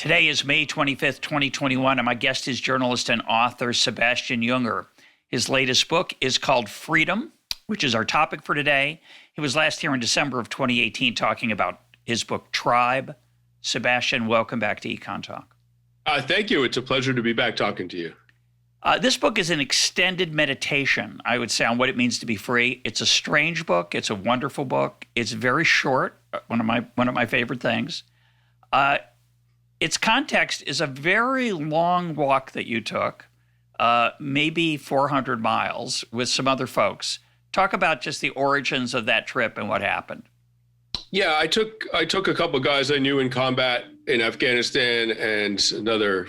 Today is May 25th, 2021, and my guest is journalist and author Sebastian Junger. His latest book is called Freedom, which is our topic for today. He was last here in December of 2018 talking about his book, Tribe. Sebastian, welcome back to EconTalk. Thank you. It's a pleasure to be back talking to you. This book is an extended meditation, I would say, on what it means to be free. It's a strange book. It's a wonderful book. It's very short, one of my favorite things. Its context is a very long walk that you took, maybe 400 miles with some other folks. Talk about just the origins of that trip and what happened. Yeah, I took a couple of guys I knew in combat in Afghanistan and another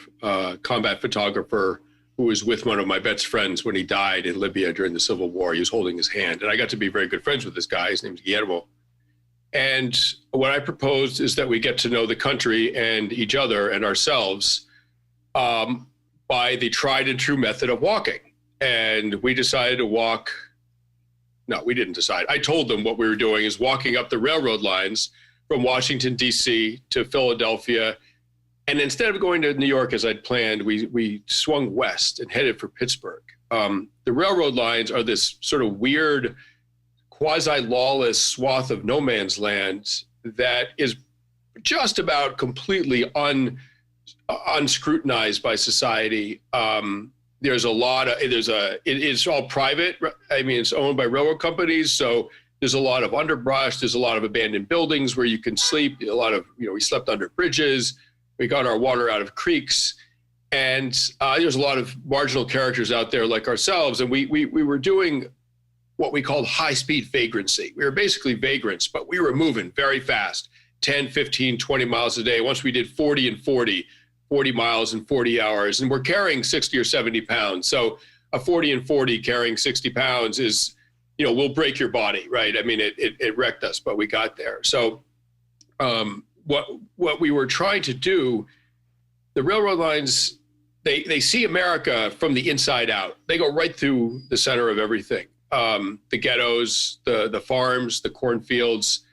combat photographer who was with one of my best friends when he died in Libya during the Civil War. He was holding his hand, and I got to be very good friends with this guy. His name's Guillermo. And what I proposed is that we get to know the country and each other and ourselves by the tried and true method of walking. And we decided to walk. No, we didn't decide. I told them what we were doing is walking up the railroad lines from Washington, D.C. to Philadelphia. And instead of going to New York as I'd planned, we swung west and headed for Pittsburgh. The railroad lines are this sort of weird, quasi-lawless swath of no man's land that is just about completely unscrutinized by society. It's all private. I mean, it's owned by railroad companies. So there's a lot of underbrush. There's a lot of abandoned buildings where you can sleep. We slept under bridges. We got our water out of creeks. And there's a lot of marginal characters out there like ourselves. And we were doing what we called high-speed vagrancy. We were basically vagrants, but we were moving very fast, 10, 15, 20 miles a day. Once we did 40 and 40 miles in 40 hours, and we're carrying 60 or 70 pounds. So a 40 and 40 carrying 60 pounds is, will break your body, right? I mean, it wrecked us, but we got there. So what we were trying to do, the railroad lines, they see America from the inside out. They go right through the center of everything. The ghettos, the farms, the cornfields,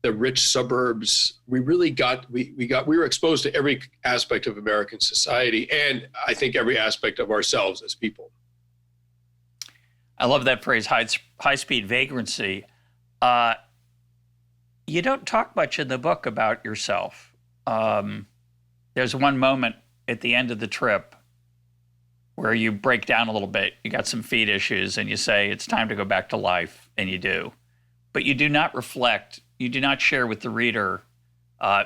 the rich suburbs. We were exposed to every aspect of American society, and I think every aspect of ourselves as people. I love that phrase, high-speed vagrancy. You don't talk much in the book about yourself. There's one moment at the end of the trip where you break down a little bit. You got some feet issues and you say, it's time to go back to life, and you do. But you do not reflect, you do not share with the reader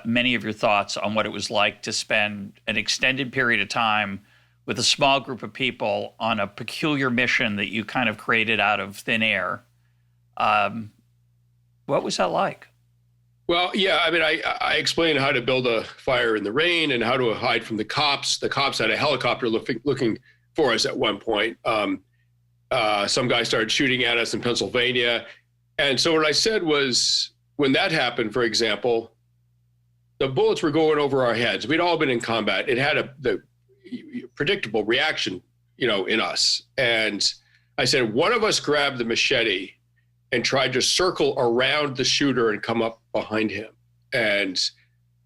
many of your thoughts on what it was like to spend an extended period of time with a small group of people on a peculiar mission that you kind of created out of thin air. What was that like? Well, yeah, I mean, I explained how to build a fire in the rain and how to hide from the cops. The cops had a helicopter looking for us at one point. Some guy started shooting at us in Pennsylvania. And so what I said was, when that happened, for example, the bullets were going over our heads. We'd all been in combat. It had the predictable reaction, in us. And I said, one of us grabbed the machete and tried to circle around the shooter and come up behind him. And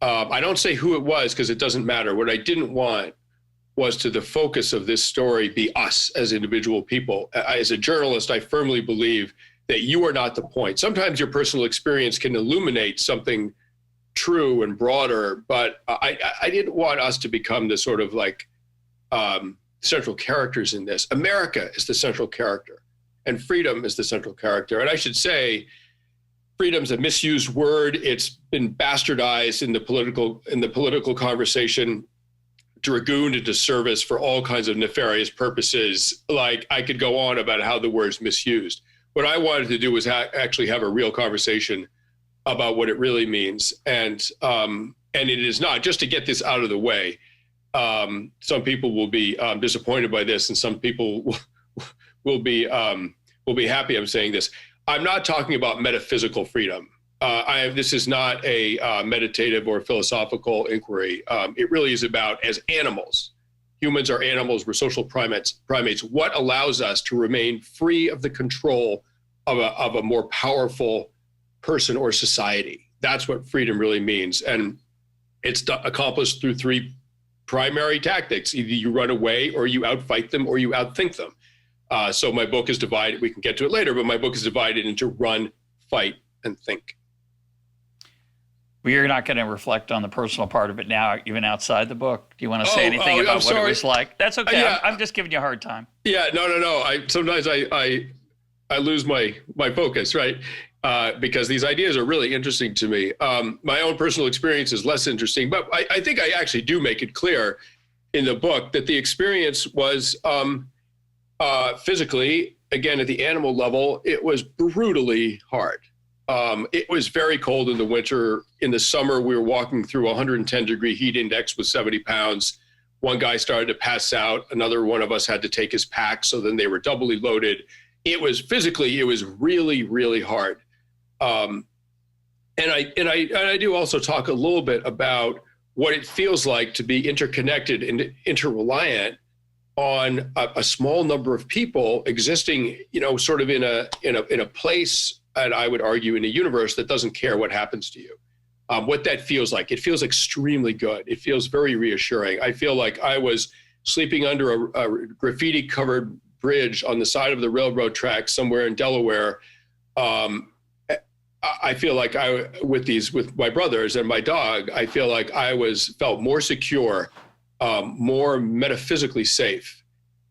I don't say who it was because it doesn't matter. What I didn't want was to the focus of this story be us as individual people. As a journalist, I firmly believe that you are not the point. Sometimes your personal experience can illuminate something true and broader, but I didn't want us to become the sort of central characters in this. America is the central character, and freedom is the central character. And I should say, freedom's a misused word. It's been bastardized in the political conversation, dragooned into service for all kinds of nefarious purposes. Like, I could go on about how the word's misused. What I wanted to do was actually have a real conversation about what it really means. And it is not, just to get this out of the way. Some people will be disappointed by this, and some people will be happy I'm saying this. I'm not talking about metaphysical freedom. This is not a meditative or philosophical inquiry. It really is about, as animals, humans are animals, we're social primates, what allows us to remain free of the control of a more powerful person or society. That's what freedom really means. And It's accomplished through three primary tactics. Either you run away, or you outfight them, or you outthink them. So my book is divided, we can get to it later, but my book is divided into run, fight, and think. We're not going to reflect on the personal part of it now, even outside the book. Do you want to say anything about what it was like? That's okay. Yeah. I'm just giving you a hard time. Yeah, no. Sometimes I lose my focus, right? Because these ideas are really interesting to me. My own personal experience is less interesting, but I think I actually do make it clear in the book that the experience was physically, again, at the animal level, it was brutally hard. It was very cold in the winter. In the summer, we were walking through 110-degree heat index with 70 pounds. One guy started to pass out. Another one of us had to take his pack, so then they were doubly loaded. It was really, really hard. And I do also talk a little bit about what it feels like to be interconnected and interreliant on a small number of people existing, sort of in a place, and I would argue in a universe that doesn't care what happens to you. What that feels like, it feels extremely good. It feels very reassuring. I feel like I was sleeping under a graffiti-covered bridge on the side of the railroad track somewhere in Delaware. I feel like with my brothers and my dog, I feel like felt more secure, more metaphysically safe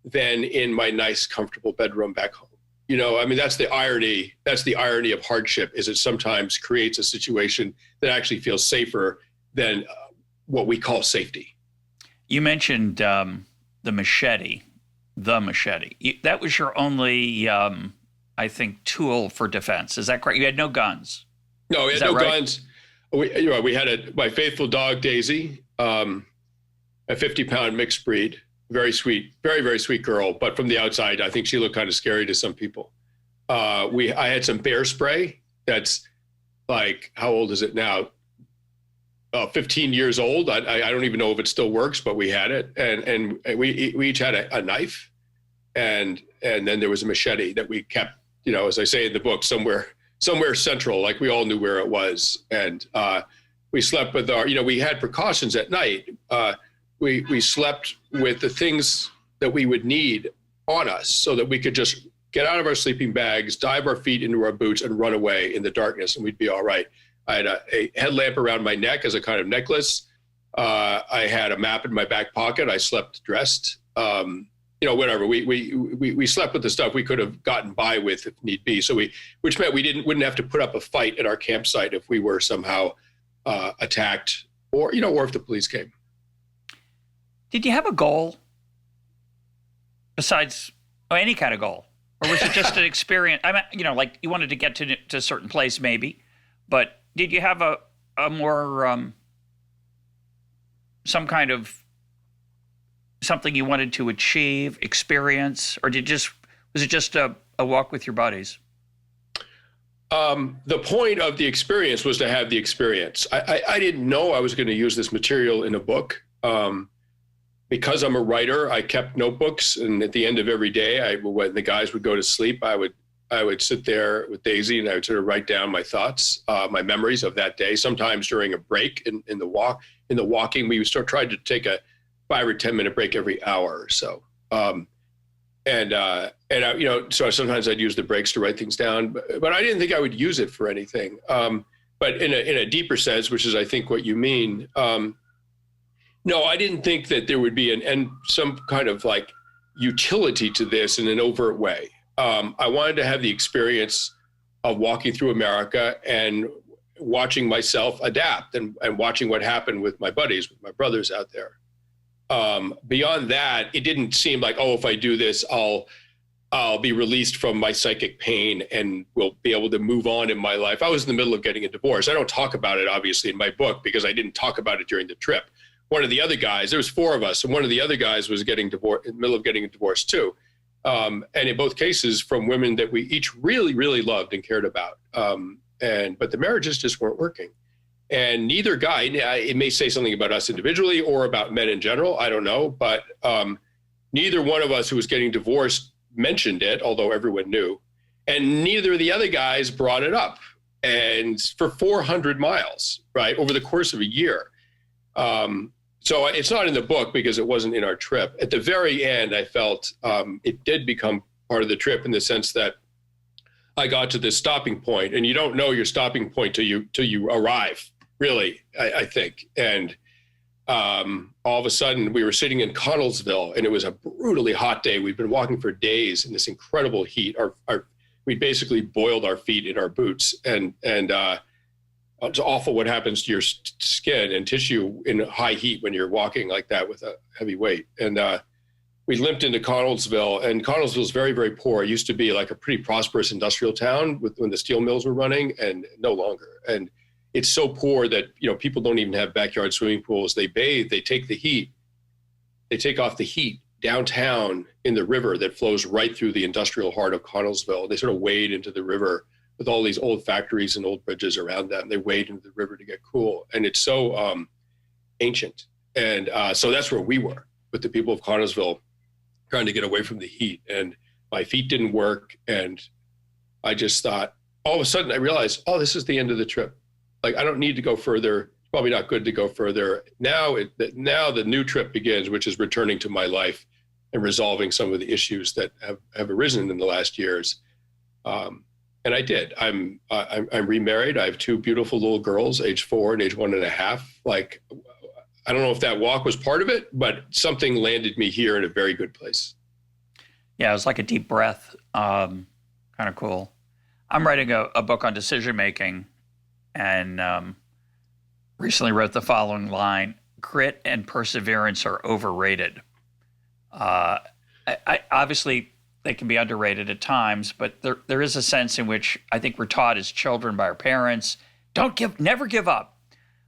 than in my nice, comfortable bedroom back home. That's the irony. That's the irony of hardship, is it sometimes creates a situation that actually feels safer than what we call safety. You mentioned the machete. That was your only, I think, tool for defense. Is that correct? You had no guns. No, we had no guns. We had my faithful dog, Daisy, a 50-pound mixed breed. Very sweet, very, very sweet girl. But from the outside, I think she looked kind of scary to some people. I had some bear spray. That's like, how old is it now? 15 years old. I don't even know if it still works, but we had it. And we each had a knife. And then there was a machete that we kept, as I say in the book, somewhere central, like we all knew where it was. And we slept with we had precautions at night. We slept with the things that we would need on us so that we could just get out of our sleeping bags, dive our feet into our boots, and run away in the darkness, and we'd be all right. I had a headlamp around my neck as a kind of necklace. I had a map in my back pocket. I slept dressed. Whatever. We slept with the stuff we could have gotten by with if need be. So which meant we wouldn't have to put up a fight at our campsite if we were somehow attacked, or if the police came. Did you have a goal besides any kind of goal? Or was it just an experience? I mean, like you wanted to get to a certain place maybe, but did you have a more, some kind of something you wanted to achieve, experience, or was it just a walk with your buddies? The point of the experience was to have the experience. I didn't know I was going to use this material in a book. Because I'm a writer, I kept notebooks, and at the end of every day, when the guys would go to sleep, I would sit there with Daisy, and I would sort of write down my thoughts, my memories of that day. Sometimes during a break in the walking, we would try to take a 5 or 10 minute break every hour or so. So sometimes I'd use the breaks to write things down, but I didn't think I would use it for anything. But in a deeper sense, which is I think what you mean. No, I didn't think that there would be some kind of like utility to this in an overt way. I wanted to have the experience of walking through America and watching myself adapt and watching what happened with my buddies, with my brothers out there. Beyond that, it didn't seem like, if I do this, I'll be released from my psychic pain and will be able to move on in my life. I was in the middle of getting a divorce. I don't talk about it, obviously, in my book because I didn't talk about it during the trip. One of the other guys, there was 4 of us, and one of the other guys was getting divorced, in the middle of getting a divorce too. And in both cases from women that we each really, really loved and cared about. But the marriages just weren't working. And neither guy, it may say something about us individually or about men in general, I don't know, but neither one of us who was getting divorced mentioned it, although everyone knew. And neither of the other guys brought it up. And for 400 miles, right, over the course of a year. So it's not in the book because it wasn't in our trip. At the very end, I felt it did become part of the trip in the sense that I got to this stopping point, and you don't know your stopping point till you arrive, really, I think. And all of a sudden, we were sitting in Connellsville, and it was a brutally hot day. We'd been walking for days in this incredible heat. We basically boiled our feet in our boots, and it's awful what happens to your skin and tissue in high heat when you're walking like that with a heavy weight. And we limped into Connellsville, and Connellsville is very, very poor. It used to be like a pretty prosperous industrial town when the steel mills were running, and no longer. And it's so poor that, people don't even have backyard swimming pools. They bathe, they take the heat, they take off the heat downtown in the river that flows right through the industrial heart of Connellsville. They sort of wade into the river with all these old factories and old bridges around them. They wade into the river to get cool. And it's so ancient. And so that's where we were with the people of Connellsville, trying to get away from the heat. And my feet didn't work. And I just thought, all of a sudden I realized, this is the end of the trip. Like, I don't need to go further. It's probably not good to go further. Now the new trip begins, which is returning to my life and resolving some of the issues that have arisen in the last years. And I did. I'm remarried. I have two beautiful little girls, age 4 and age 1.5. Like, I don't know if that walk was part of it, but something landed me here in a very good place. Yeah, it was like a deep breath. Kind of cool. I'm writing a book on decision making, and recently wrote the following line: "Grit and perseverance are overrated." I obviously, they can be underrated at times, but there is a sense in which I think we're taught as children by our parents, never give up.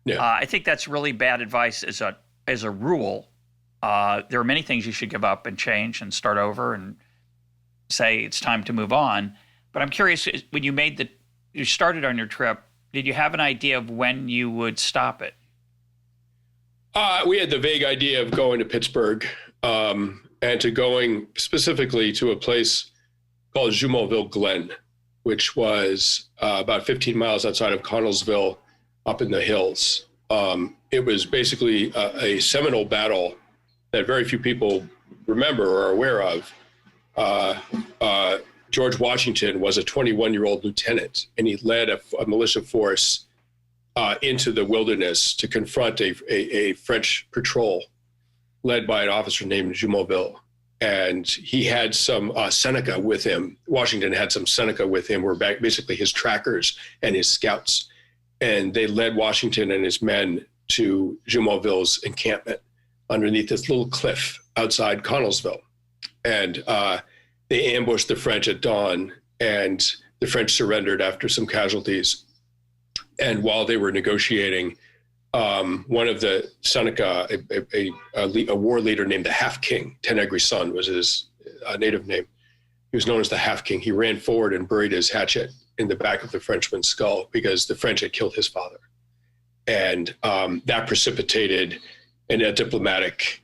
Yeah. I think that's really bad advice as a rule. There are many things you should give up and change and start over and say it's time to move on. But I'm curious, when you started on your trip, did you have an idea of when you would stop it? We had the vague idea of going to Pittsburgh, and to going specifically to a place called Jumonville Glen, which was about 15 miles outside of Connellsville, up in the hills. It was basically a seminal battle that very few people remember or are aware of. George Washington was a 21-year-old lieutenant, and he led a militia force into the wilderness to confront a French patrol led by an officer named Jumonville. And he had some Seneca with him. Washington had some Seneca with him, were basically his trackers and his scouts. And they led Washington and his men to Jumonville's encampment underneath this little cliff outside Connellsville. And they ambushed the French at dawn, and the French surrendered after some casualties. And while they were negotiating, one of the Seneca, a war leader named the Half King, Tenegri's son was his native name. He was known as the Half King. He ran forward and buried his hatchet in the back of the Frenchman's skull because the French had killed his father. And that precipitated a diplomatic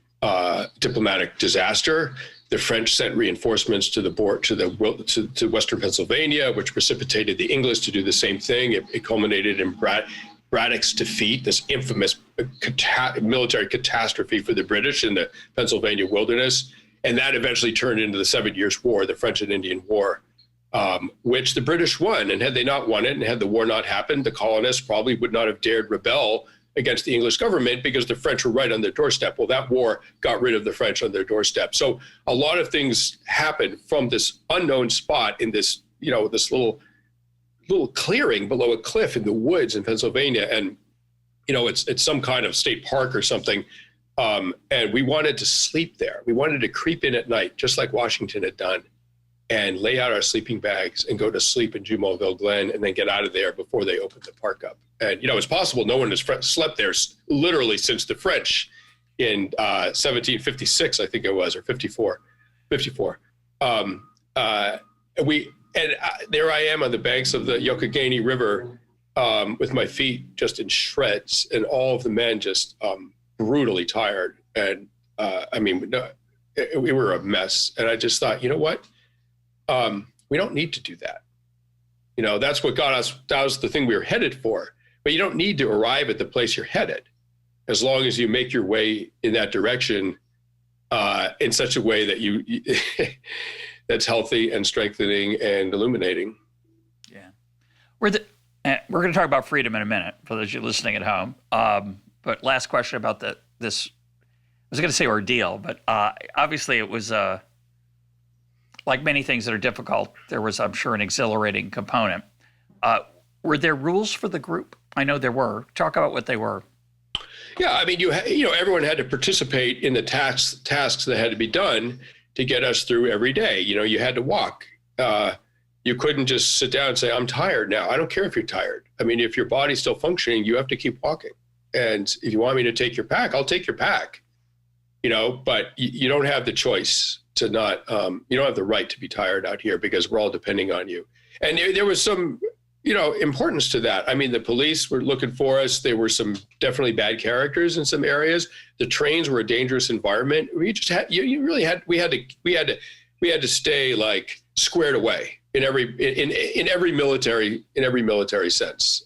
disaster. The French sent reinforcements to to Western Pennsylvania, which precipitated the English to do the same thing. It culminated in Braddock's defeat, this infamous military catastrophe for the British in the Pennsylvania wilderness. And that eventually turned into the 7 Years' War, the French and Indian War, which the British won. And had they not won it, and had the war not happened, the colonists probably would not have dared rebel against the English government because the French were right on their doorstep. Well, that war got rid of the French on their doorstep. So a lot of things happened from this unknown spot in this, this little clearing below a cliff in the woods in Pennsylvania. And, it's some kind of state park or something. And we wanted to sleep there. We wanted to creep in at night, just like Washington had done, and lay out our sleeping bags and go to sleep in Jumonville Glen and then get out of there before they opened the park up. And, it's possible no one has slept there literally since the French in 1756, I think it was, or 54. There I am on the banks of the Youghiogheny River with my feet just in shreds, and all of the men just brutally tired. And we were a mess. And I just thought, you know what? We don't need to do that. That's what got us. That was the thing we were headed for. But you don't need to arrive at the place you're headed. as long as you make your way in that direction in such a way that you that's healthy and strengthening and illuminating. Yeah. We're going to talk about freedom in a minute for those of you listening at home. But last question about this, I was going to say ordeal, but obviously it was, like many things that are difficult, there was, I'm sure, an exhilarating component. Were there rules for the group? I know there were. Talk about what they were. Yeah, I mean, everyone had to participate in the tasks that had to be done to get us through every day. You had to walk. You couldn't just sit down and say, I'm tired now. I don't care if you're tired. I mean, if your body's still functioning, you have to keep walking. And if you want me to take your pack, I'll take your pack. But you don't have the choice to not, you don't have the right to be tired out here because we're all depending on you. And there was some, importance to that. I mean, the police were looking for us. There were some definitely bad characters in some areas. The trains were a dangerous environment. We just had, we had to stay like squared away in every military sense,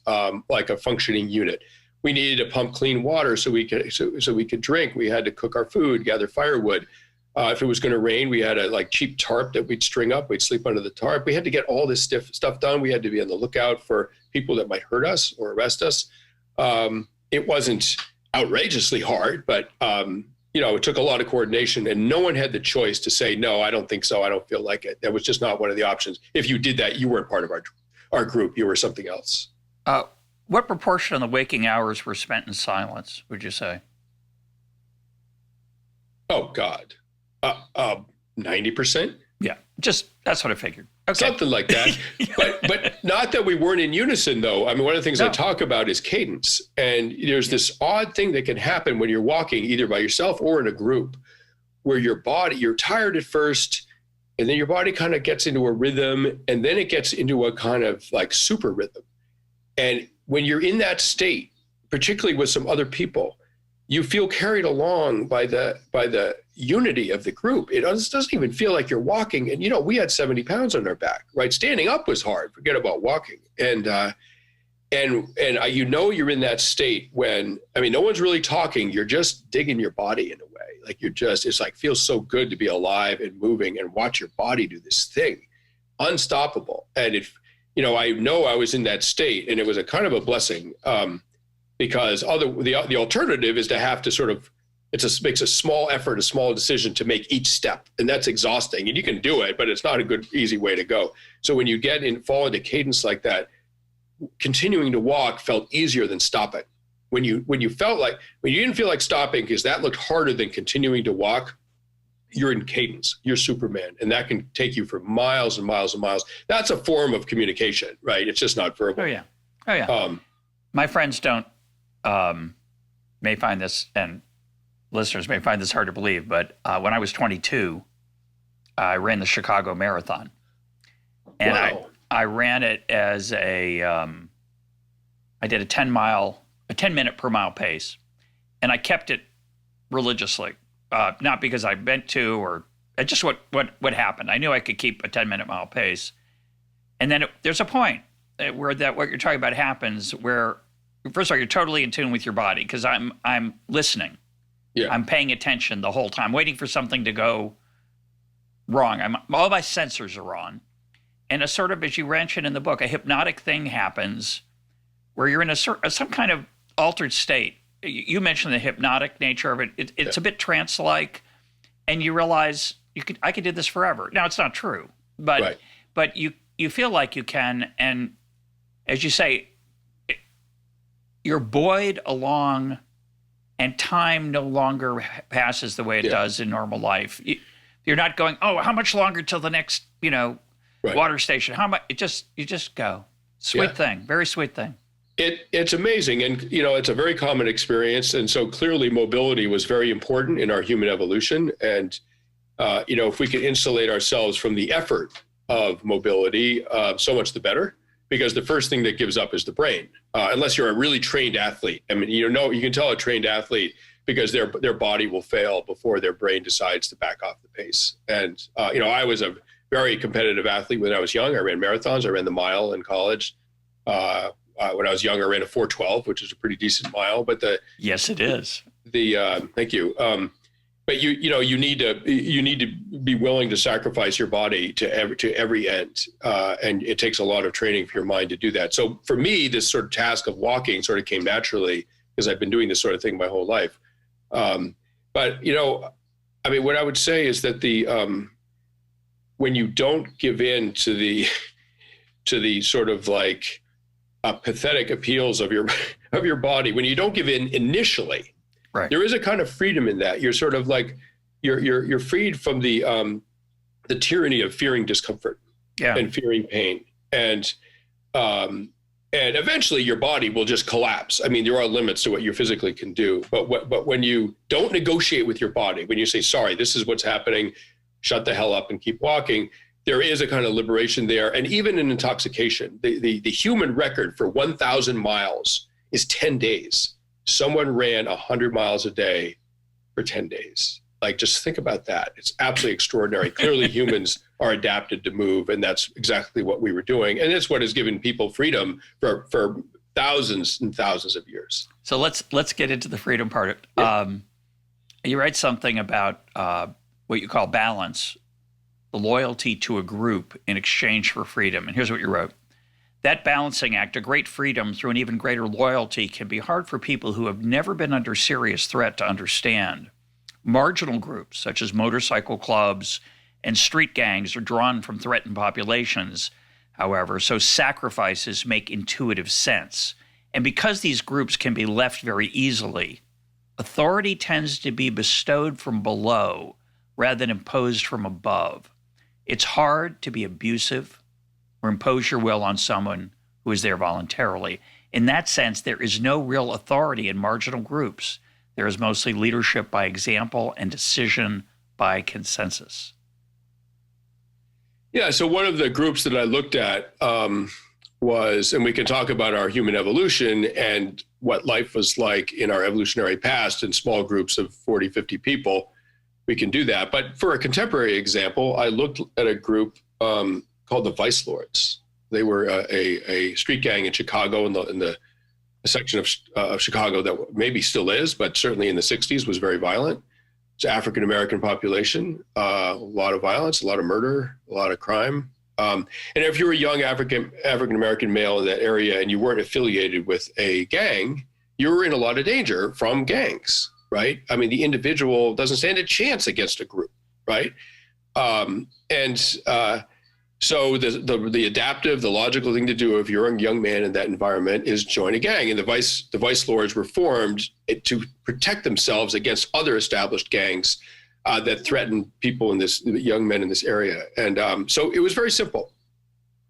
like a functioning unit. We needed to pump clean water so we could drink. We had to cook our food, gather firewood. If it was going to rain, we had a cheap tarp that we'd string up. We'd sleep under the tarp. We had to get all this stuff done. We had to be on the lookout for people that might hurt us or arrest us. It wasn't outrageously hard, but it took a lot of coordination, and no one had the choice to say, no, I don't think so. I don't feel like it. That was just not one of the options. If you did that, you weren't part of our group. You were something else. What proportion of the waking hours were spent in silence, would you say? Oh, God. 90%? Yeah, that's what I figured. Okay. Something like that. But not that we weren't in unison, though. I mean, one of the things I talk about is cadence. And there's this odd thing that can happen when you're walking, either by yourself or in a group, where you're tired at first, and then your body kind of gets into a rhythm, and then it gets into a kind of like super rhythm. And when you're in that state, particularly with some other people, you feel carried along by the unity of the group. It doesn't even feel like you're walking. And, we had 70 pounds on our back, right? Standing up was hard, forget about walking. And you're in that state when, no one's really talking. You're just digging your body in a way. Like it's like, feels so good to be alive and moving and watch your body do this thing. Unstoppable. And I know I was in that state, and it was a kind of a blessing. Because the alternative is to have to sort of, makes a small effort, a small decision to make each step. And that's exhausting. And you can do it, but it's not a good, easy way to go. So when you fall into cadence like that, continuing to walk felt easier than stopping. When you didn't feel like stopping because that looked harder than continuing to walk, you're in cadence, you're Superman. And that can take you for miles and miles and miles. That's a form of communication, right? It's just not verbal. Oh yeah. My friends may find this, and listeners may find this hard to believe, but when I was 22, I ran the Chicago Marathon. And wow. I ran it as I did a 10-minute per mile pace, and I kept it religiously, not because I meant to, or just what happened. I knew I could keep a 10-minute mile pace. And then there's a point where what you're talking about happens where, first of all, you're totally in tune with your body because I'm listening. Yeah. I'm paying attention the whole time, waiting for something to go wrong. All my sensors are on. And a sort of, as you mentioned in the book, a hypnotic thing happens where you're in some kind of altered state. You mentioned the hypnotic nature of it. It's a bit trance-like, and you realize I could do this forever. Now, it's not true, but right. But you feel like you can, and as you say, you're buoyed along, and time no longer passes the way it does in normal life. You're not going, oh, how much longer till the next, right. water station? How much? You just go. Sweet thing, very sweet thing. It's amazing, and it's a very common experience. And so clearly, mobility was very important in our human evolution. And if we could insulate ourselves from the effort of mobility, so much the better. Because the first thing that gives up is the brain, unless you're a really trained athlete. I mean, you can tell a trained athlete because their body will fail before their brain decides to back off the pace. And, I was a very competitive athlete when I was young. I ran marathons. I ran the mile in college. when I was younger, I ran a 4:12, which is a pretty decent mile. But yes, it is. Thank you. But you need to be willing to sacrifice your body to every end, and it takes a lot of training for your mind to do that. So for me, this sort of task of walking sort of came naturally because I've been doing this sort of thing my whole life. But I mean, what I would say is that when you don't give in to the sort of like pathetic appeals of your body, when you don't give in initially, right, there is a kind of freedom in that. You're sort of like you're freed from the tyranny of fearing discomfort, and fearing pain, and eventually your body will just collapse. I mean, there are limits to what you physically can do, but when you don't negotiate with your body, when you say, sorry, this is what's happening, shut the hell up and keep walking, there is a kind of liberation there. And even in intoxication, the human record for 1,000 miles is 10 days. Someone ran 100 miles a day for 10 days. Like, just think about that. It's absolutely extraordinary. Clearly humans are adapted to move, and that's exactly what we were doing. And it's what has given people freedom for thousands and thousands of years. So let's get into the freedom part. You write something about what you call balance, the loyalty to a group in exchange for freedom. And here's what you wrote. That balancing act, a great freedom through an even greater loyalty, can be hard for people who have never been under serious threat to understand. Marginal groups, such as motorcycle clubs and street gangs, are drawn from threatened populations, however, so sacrifices make intuitive sense. And because these groups can be left very easily, authority tends to be bestowed from below rather than imposed from above. It's hard to be abusive or impose your will on someone who is there voluntarily. In that sense, there is no real authority in marginal groups. There is mostly leadership by example and decision by consensus. Yeah, so one of the groups that I looked at was, and we can talk about our human evolution and what life was like in our evolutionary past in small groups of 40, 50 people. We can do that. But for a contemporary example, I looked at a group called the Vice Lords. They were a street gang in Chicago, in the section of Chicago that maybe still is, but certainly in the 60s was very violent. It's African-American population, a lot of violence, a lot of murder, a lot of crime. And if you were a young African-American male in that area and you weren't affiliated with a gang, you were in a lot of danger from gangs, right? I mean, the individual doesn't stand a chance against a group, right? So the adaptive, the logical thing to do if you're a young man in that environment is join a gang. And the Vice Lords were formed to protect themselves against other established gangs that threatened people young men in this area. And so it was very simple.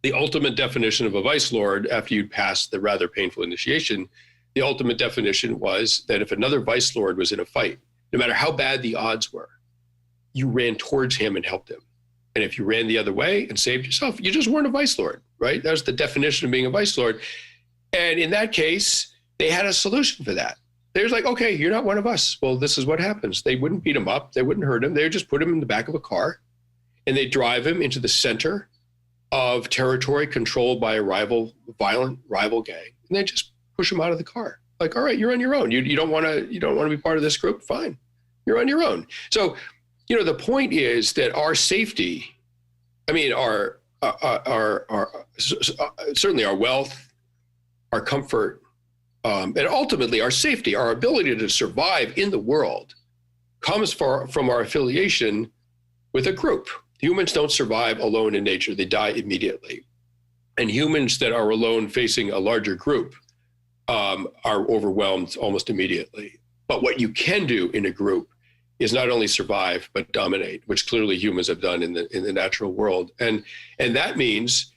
The ultimate definition of a Vice Lord, after you'd passed the rather painful initiation, the ultimate definition was that if another Vice Lord was in a fight, no matter how bad the odds were, you ran towards him and helped him. And if you ran the other way and saved yourself, you just weren't a Vice Lord, right? That was the definition of being a Vice Lord. And in that case, they had a solution for that. They was like, okay, you're not one of us. Well, this is what happens. They wouldn't beat him up. They wouldn't hurt him. They would just put him in the back of a car and they drive him into the center of territory controlled by a violent rival gang. And they just push him out of the car. Like, all right, you're on your own. You don't want to be part of this group? Fine. You're on your own. So, the point is that our safety, I mean, our certainly our wealth, our comfort, and ultimately our safety, our ability to survive in the world comes from our affiliation with a group. Humans don't survive alone in nature. They die immediately. And humans that are alone facing a larger group are overwhelmed almost immediately. But what you can do in a group is not only survive, but dominate, which clearly humans have done in the natural world. And that means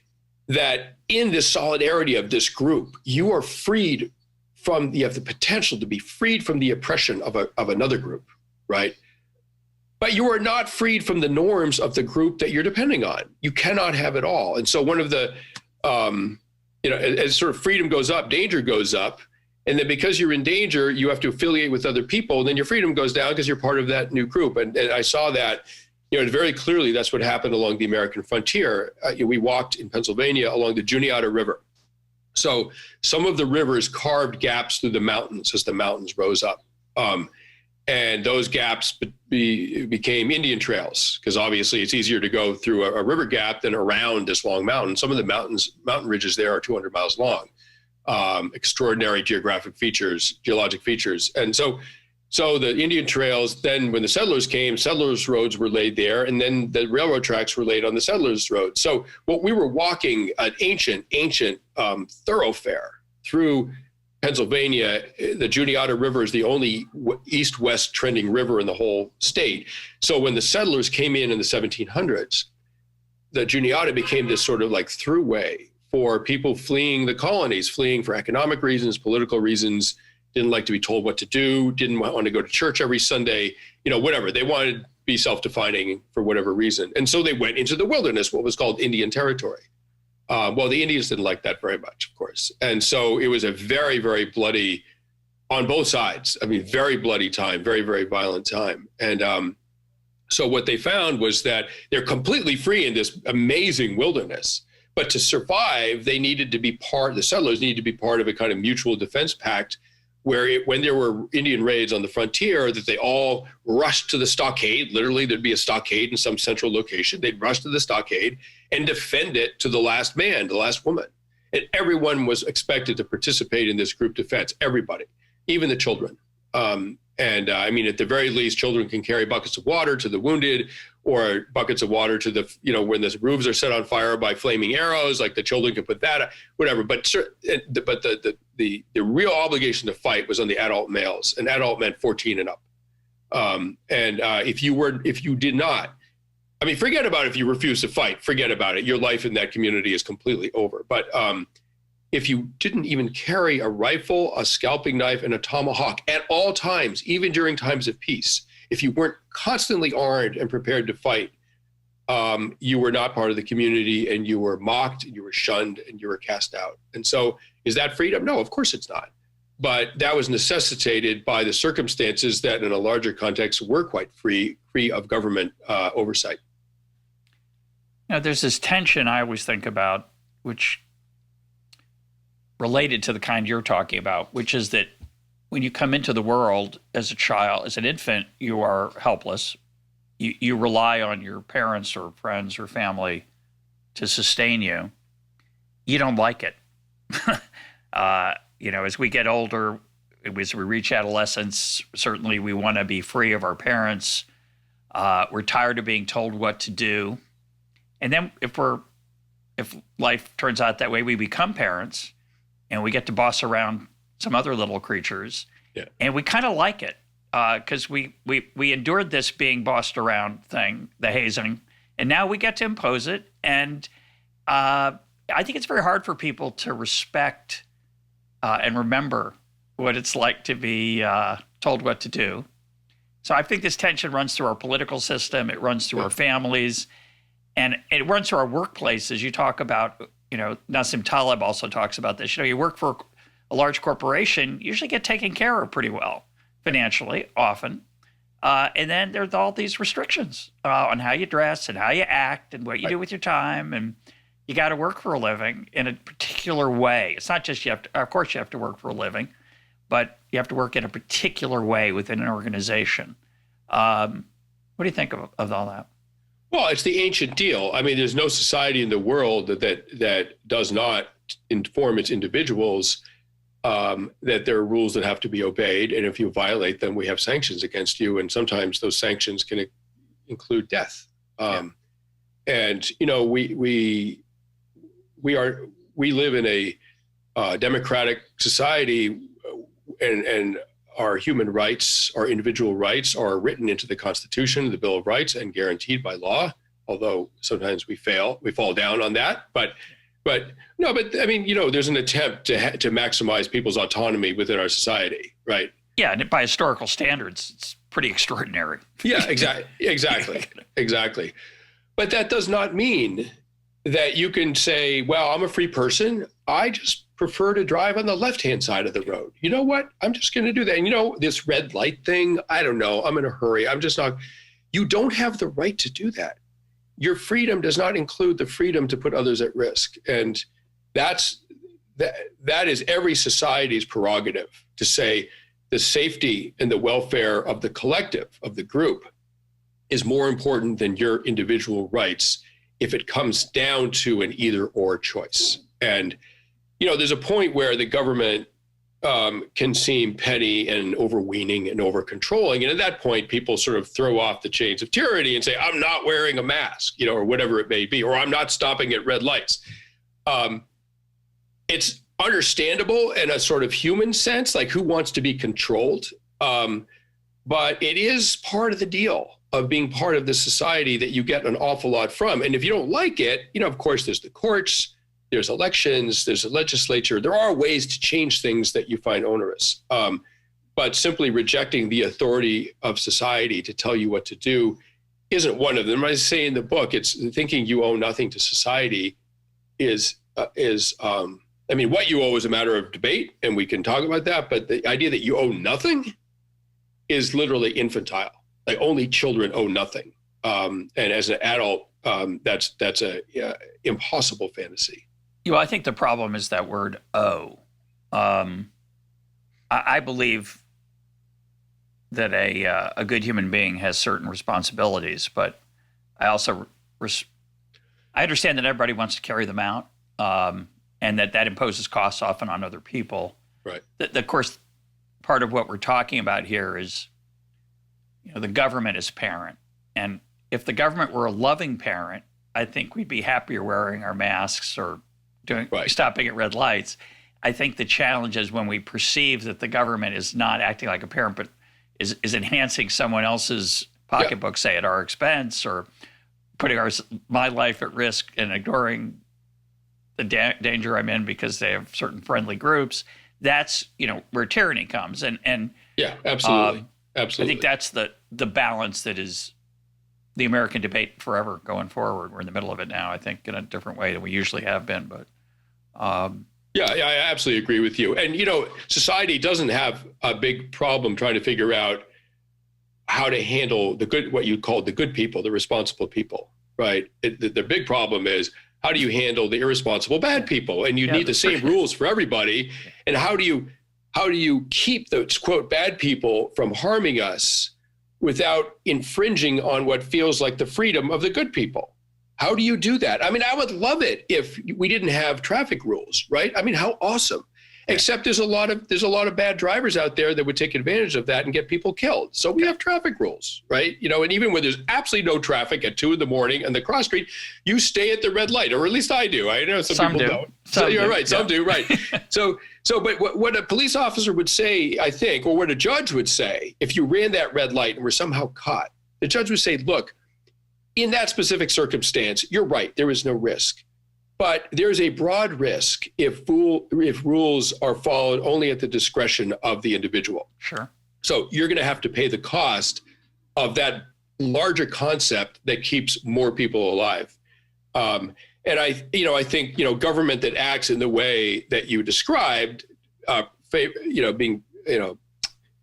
that in the solidarity of this group, you have the potential to be freed from the oppression of another group, right? But you are not freed from the norms of the group that you're depending on. You cannot have it all. And so one of the, as sort of freedom goes up, danger goes up. And then because you're in danger, you have to affiliate with other people. And then your freedom goes down because you're part of that new group. And I saw that, very clearly, that's what happened along the American frontier. We walked in Pennsylvania along the Juniata River. So some of the rivers carved gaps through the mountains as the mountains rose up. And those gaps became Indian trails, because obviously it's easier to go through a river gap than around this long mountain. Some of the mountain ridges there are 200 miles long. Extraordinary geologic features. And so the Indian trails, then when the settlers came, settlers' roads were laid there, and then the railroad tracks were laid on the settlers' roads. So what we were walking, an ancient thoroughfare through Pennsylvania. The Juniata River is the only east-west trending river in the whole state. So when the settlers came in the 1700s, the Juniata became this sort of like throughway for people fleeing the colonies, fleeing for economic reasons, political reasons, didn't like to be told what to do, didn't want to go to church every Sunday, whatever. They wanted to be self-defining for whatever reason. And so they went into the wilderness, what was called Indian Territory. Well, the Indians didn't like that very much, of course. And so it was a very, very bloody, on both sides, very bloody time, very, very violent time. And so what they found was that they're completely free in this amazing wilderness. But to survive, the settlers needed to be part of a kind of mutual defense pact where when there were Indian raids on the frontier, that they all rushed to the stockade. Literally, there'd be a stockade in some central location. They'd rush to the stockade and defend it to the last man, the last woman. And everyone was expected to participate in this group defense, everybody, even the children. At the very least, children can carry buckets of water to the wounded, or buckets of water to when the roofs are set on fire by flaming arrows, like the children can put that, whatever. But the real obligation to fight was on the adult males, and adult meant 14 and up. If you did not, forget about if you refuse to fight, forget about it. Your life in that community is completely over. But if you didn't even carry a rifle, a scalping knife, and a tomahawk at all times, even during times of peace, if you weren't constantly armed and prepared to fight, you were not part of the community, and you were mocked, and you were shunned, and you were cast out. And so is that freedom? No, of course it's not. But that was necessitated by the circumstances that in a larger context were quite free of government oversight. There's this tension I always think about, which related to the kind you're talking about, which is that when you come into the world as a child, as an infant, you are helpless. You rely on your parents or friends or family to sustain you. You don't like it. As we get older, as we reach adolescence, certainly we want to be free of our parents. We're tired of being told what to do. And then if life turns out that way, we become parents and we get to boss around some other little creatures. Yeah. And we kind of like it because we endured this being bossed around thing, the hazing, and now we get to impose it. And I think it's very hard for people to respect and remember what it's like to be told what to do. So I think this tension runs through our political system. It runs through our families, and it runs through our workplaces. You talk about, Nassim Taleb also talks about this. You work for a large corporation, you usually get taken care of pretty well financially, often. And then there's all these restrictions on how you dress and how you act and what you do with your time. And you got to work for a living in a particular way. It's not just of course you have to work for a living, but you have to work in a particular way within an organization. What do you think of all that? Well, it's the ancient deal. There's no society in the world that does not inform its individuals that there are rules that have to be obeyed. And if you violate them, we have sanctions against you. And sometimes those sanctions can include death. And, we live in a democratic society, and our human rights, our individual rights are written into the Constitution, the Bill of Rights, and guaranteed by law, although sometimes we fall down on that. But there's an attempt to maximize people's autonomy within our society, right? Yeah, and by historical standards, it's pretty extraordinary. Yeah, exactly. But that does not mean that you can say, well, I'm a free person. I just prefer to drive on the left-hand side of the road. You know what? I'm just going to do that. And this red light thing, I don't know. I'm in a hurry. I'm just not. You don't have the right to do that. Your freedom does not include the freedom to put others at risk. And that's that is every society's prerogative to say the safety and the welfare of the collective, of the group, is more important than your individual rights if it comes down to an either or choice. And, there's a point where the government can seem petty and overweening and over controlling. And at that point, people sort of throw off the chains of tyranny and say, I'm not wearing a mask, or whatever it may be, or I'm not stopping at red lights. It's understandable in a sort of human sense, like who wants to be controlled? But it is part of the deal of being part of the society that you get an awful lot from. And if you don't like it, of course, there's the courts, there's elections, there's a legislature. There are ways to change things that you find onerous. But simply rejecting the authority of society to tell you what to do isn't one of them. I say in the book, it's thinking you owe nothing to society is what you owe is a matter of debate, and we can talk about that. But the idea that you owe nothing is literally infantile. Like only children owe nothing. And as an adult, that's a impossible fantasy. I think the problem is that word owe. I believe that a good human being has certain responsibilities, but I also I understand that everybody wants to carry them out, and that imposes costs often on other people. Right. Of course, part of what we're talking about here is, the government is parent, and if the government were a loving parent, I think we'd be happier wearing our masks or stopping at red lights. I think the challenge is when we perceive that the government is not acting like a parent, but is enhancing someone else's pocketbook, say at our expense, or putting my life at risk and ignoring the danger I'm in because they have certain friendly groups. That's where tyranny comes. And yeah, absolutely, absolutely. I think that's the balance that is the American debate forever going forward. We're in the middle of it now, I think, in a different way than we usually have been. But yeah, I absolutely agree with you. And, society doesn't have a big problem trying to figure out how to handle what you call the good people, the responsible people, right? The big problem is, how do you handle the irresponsible bad people? And you need the same rules for everybody. And how do you keep those, quote, bad people from harming us without infringing on what feels like the freedom of the good people? How do you do that? I would love it if we didn't have traffic rules, right? How awesome. Except there's a lot of bad drivers out there that would take advantage of that and get people killed. So we have traffic rules, right? And even when there's absolutely no traffic at 2 a.m. on the cross street, you stay at the red light, or at least I do. I know some people don't. So you're right. Some do, right? But what a police officer would say, I think, or what a judge would say, if you ran that red light and were somehow caught, the judge would say, look, in that specific circumstance, you're right, there is no risk. But there's a broad risk if rules are followed only at the discretion of the individual. Sure. So you're going to have to pay the cost of that larger concept that keeps more people alive. And I think government that acts in the way that you described, being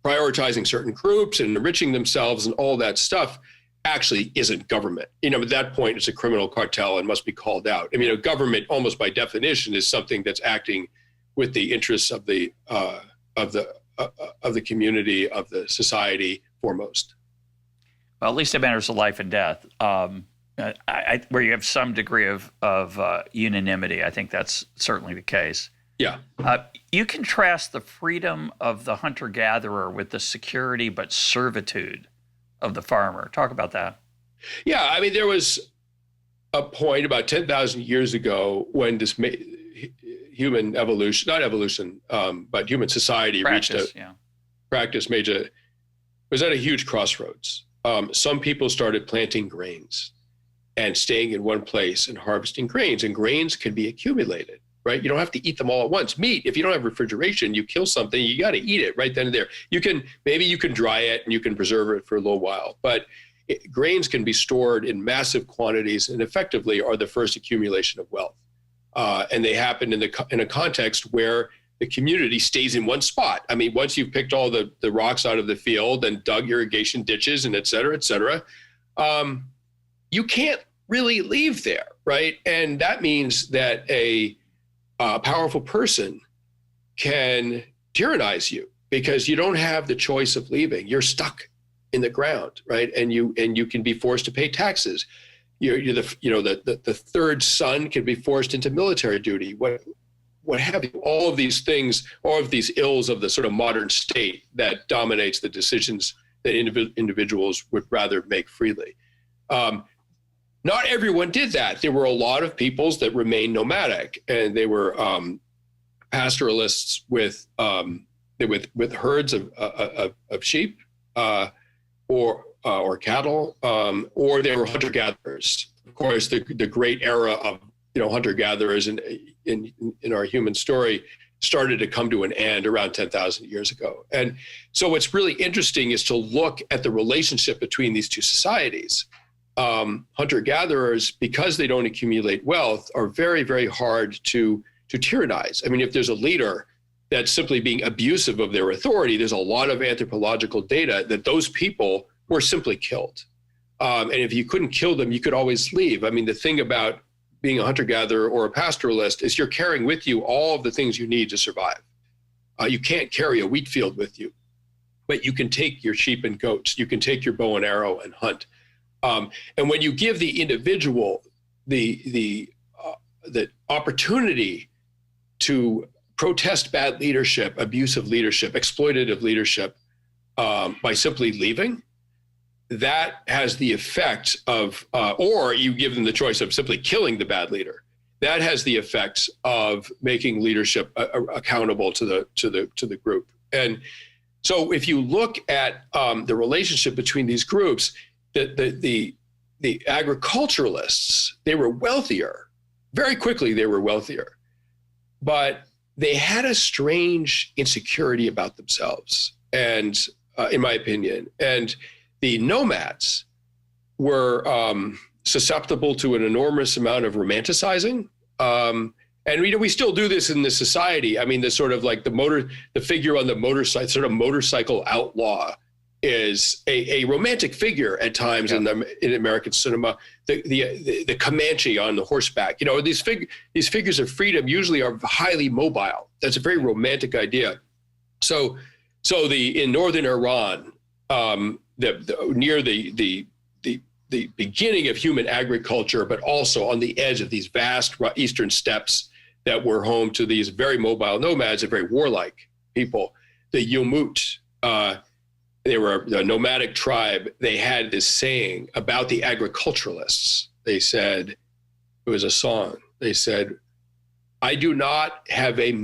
prioritizing certain groups and enriching themselves and all that stuff, actually isn't government. At that point, it's a criminal cartel and must be called out. A government, almost by definition, is something that's acting with the interests of the community, of the society foremost. Well, at least it matters of life and death. Where you have some degree of unanimity, I think that's certainly the case. Yeah. You contrast the freedom of the hunter-gatherer with the security but servitude of the farmer. Talk about that. Yeah, there was a point about 10,000 years ago when this human evolution, not evolution, but human society was at a huge crossroads. Some people started planting grains and staying in one place and harvesting grains, and grains can be accumulated, right? You don't have to eat them all at once. Meat, if you don't have refrigeration, you kill something, you got to eat it right then and there. Maybe you can dry it and you can preserve it for a little while, but grains can be stored in massive quantities and effectively are the first accumulation of wealth. And they happen in a context where the community stays in one spot. Once you've picked all the rocks out of the field and dug irrigation ditches and et cetera, you can't really leave there, right? And that means that a a powerful person can tyrannize you because you don't have the choice of leaving. You're stuck in the ground, right? And you can be forced to pay taxes. The third son can be forced into military duty. What have you? All of these things, all of these ills of the sort of modern state that dominates the decisions that individuals would rather make freely. Not everyone did that. There were a lot of peoples that remained nomadic, and they were pastoralists with herds of sheep or cattle, or they were hunter-gatherers. Of course, the great era of hunter-gatherers in our human story started to come to an end around 10,000 years ago. And so what's really interesting is to look at the relationship between these two societies. Hunter-gatherers, because they don't accumulate wealth, are very, very hard to tyrannize. I mean, if there's a leader that's simply being abusive of their authority, there's a lot of anthropological data that those people were simply killed. And if you couldn't kill them, you could always leave. I mean, the thing about being a hunter-gatherer or a pastoralist is you're carrying with you all of the things you need to survive. You can't carry a wheat field with you, but you can take your sheep and goats. You can take your bow and arrow and hunt. And when you give the individual the opportunity to protest bad leadership, abusive leadership, exploitative leadership by simply leaving, that has the effect of, or you give them the choice of simply killing the bad leader. That has the effects of making leadership accountable to the group. And so, if you look at the relationship between these groups, the agriculturalists, they were wealthier. Very quickly, they were wealthier, but they had a strange insecurity about themselves, and in my opinion, and the nomads were susceptible to an enormous amount of romanticizing. And we still do this in this society. I mean, the sort of like the figure on the motorcycle, sort of motorcycle outlaw, is a romantic figure at times in American cinema. The Comanche on the horseback. These figures of freedom usually are highly mobile. That's a very romantic idea. So in northern Iran, near the beginning of human agriculture, but also on the edge of these vast eastern steppes that were home to these very mobile nomads and very warlike people, the Yomut. They were a nomadic tribe. They had this saying about the agriculturalists. They said, it was a song. They said, I do not have a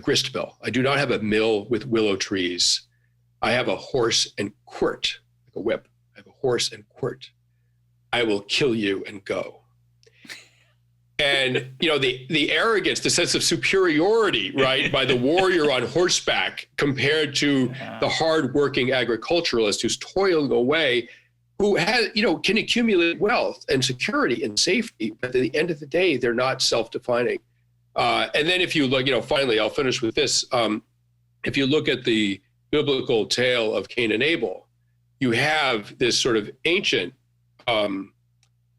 grist mill. I do not have a mill with willow trees. I have a horse and quirt, like a whip. I have a horse and quirt. I will kill you and go. And, the arrogance, the sense of superiority, right, by the warrior on horseback compared to the hardworking agriculturalist who's toiling away, who has, can accumulate wealth and security and safety, but at the end of the day, they're not self-defining. And then if you look, finally, I'll finish with this. If you look at the biblical tale of Cain and Abel, you have this sort of ancient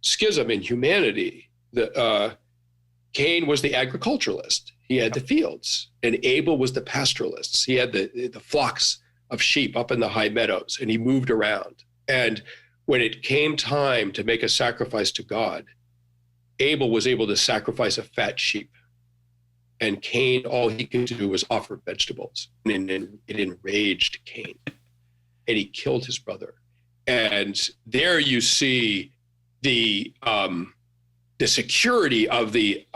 schism in humanity. Cain was the agriculturalist. He had the fields, and Abel was the pastoralist. He had the flocks of sheep up in the high meadows, and he moved around. And when it came time to make a sacrifice to God, Abel was able to sacrifice a fat sheep. And Cain, all he could do was offer vegetables. And it enraged Cain. And he killed his brother. And there you see the security of the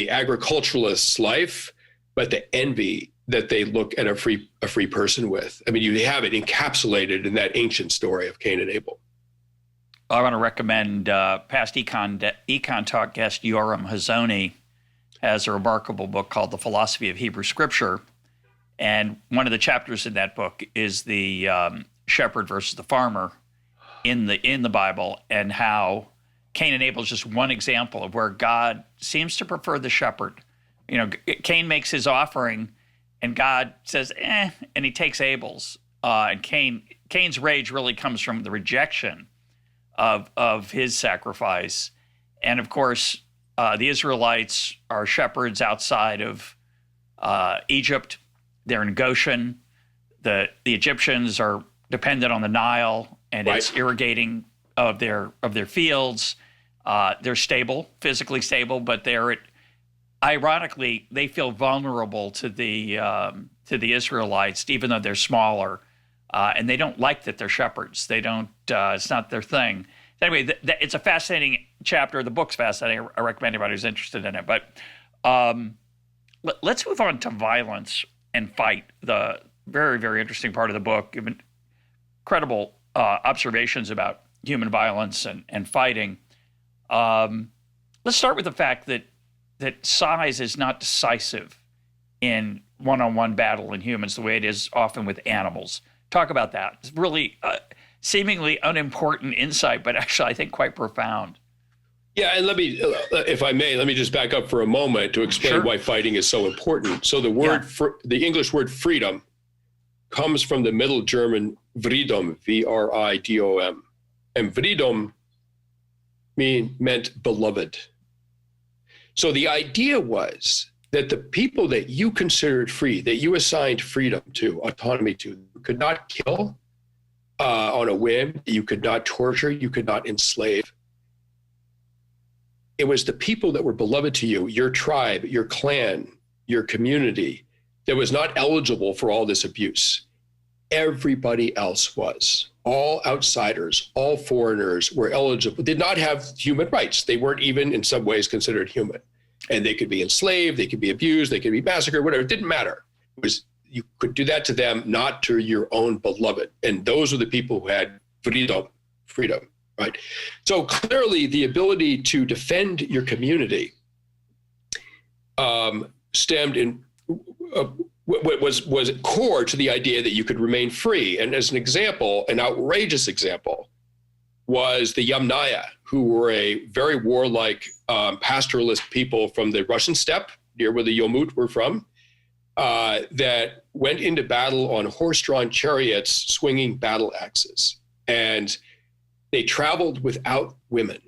agriculturalist's life, but the envy that they look at a free person with. I mean, you have it encapsulated in that ancient story of Cain and Abel. I want to recommend past EconTalk guest Yoram Hazony has a remarkable book called The Philosophy of Hebrew Scripture. And one of the chapters in that book is the shepherd versus the farmer in the Bible, and how Cain and Abel is just one example of where God seems to prefer the shepherd. Cain makes his offering, and God says, and he takes Abel's. And Cain's rage really comes from the rejection of his sacrifice. And of course, The Israelites are shepherds outside of Egypt. They're in Goshen. The Egyptians are dependent on the Nile and its irrigating of their fields. They're stable, physically stable, but ironically, they feel vulnerable to the Israelites, even though they're smaller, and they don't like that they're shepherds. They don't. It's not their thing. Anyway, it's a fascinating chapter. The book's fascinating. I recommend anybody who's interested in it. But let's move on to violence and fight. The very, very interesting part of the book. Incredible observations about human violence and fighting. Let's start with the fact that size is not decisive in one-on-one battle in humans the way it is often with animals. Talk about that. It's really seemingly unimportant insight, but actually I think quite profound. Yeah, and let me, if I may, let me just back up for a moment to explain why fighting is so important. So the word, the English word freedom comes from the Middle German Vridom, V-R-I-D-O-M. And Vridom meant beloved. So the idea was that the people that you considered free, that you assigned freedom to, autonomy to, could not kill on a whim, you could not torture, you could not enslave. It was the people that were beloved to you, your tribe, your clan, your community, that was not eligible for all this abuse. Everybody else was. All outsiders, all foreigners were eligible, did not have human rights. They weren't even in some ways considered human. And they could be enslaved, they could be abused, they could be massacred, whatever. It didn't matter. It was, you could do that to them, not to your own beloved. And those were the people who had freedom, right? So clearly the ability to defend your community stemmed in, was core to the idea that you could remain free. And as an example, an outrageous example, was the Yamnaya, who were a very warlike pastoralist people from the Russian steppe, near where the Yomut were from, that went into battle on horse-drawn chariots swinging battle axes. And they traveled without women,